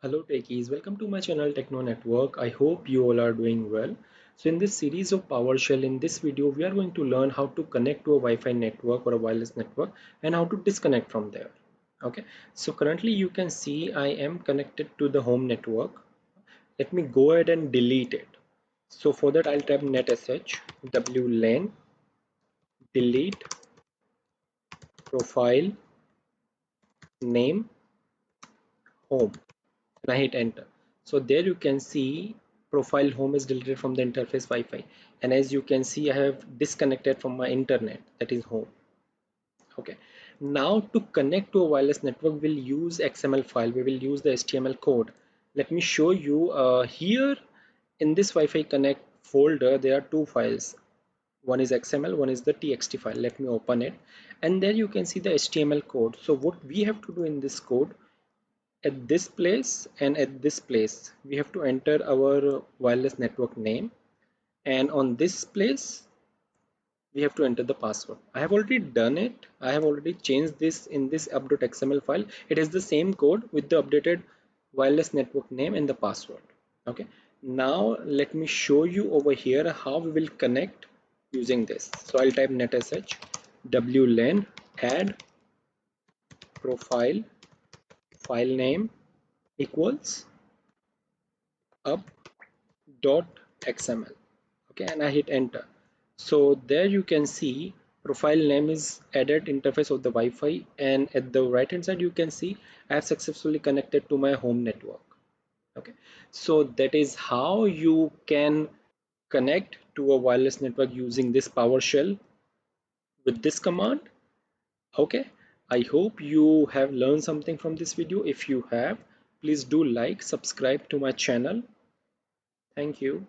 Hello Techies, welcome to my channel Techno Network. I hope you all are doing well. So in this series of PowerShell, in this video we are going to learn how to connect to a Wi-Fi network or a wireless network and how to disconnect from there. Okay, so currently you can see I am connected to the home network. Let me go ahead and delete it. So for that I'll type netsh wlan delete profile name home and I hit enter. So there you can see profile home is deleted from the interface Wi-Fi, and as you can see I have disconnected from my internet, that is home. Okay, now to connect to a wireless network we'll use XML file, we will use the HTML code. Let me show you here in this Wi-Fi connect folder there are two files. One is XML, one is the TXT file. Let me open it, and there you can see the HTML code. So what we have to do in this code, at this place and at this place we have to enter our wireless network name, and on this place we have to enter the password. I have already done it. I have already changed this in this app.xml file. It is the same code with the updated wireless network name and the password. Okay, now let me show you over here how we will connect using this. So I'll type netsh wlan add profile file name equals up.xml. Okay, and I hit enter. So there you can see profile name is added interface of the Wi-Fi, and at the right hand side you can see I have successfully connected to my home network. Okay, so that is how you can connect to a wireless network using this PowerShell with this command. Okay, I hope you have learned something from this video. If you have, please do like, subscribe to my channel. Thank you.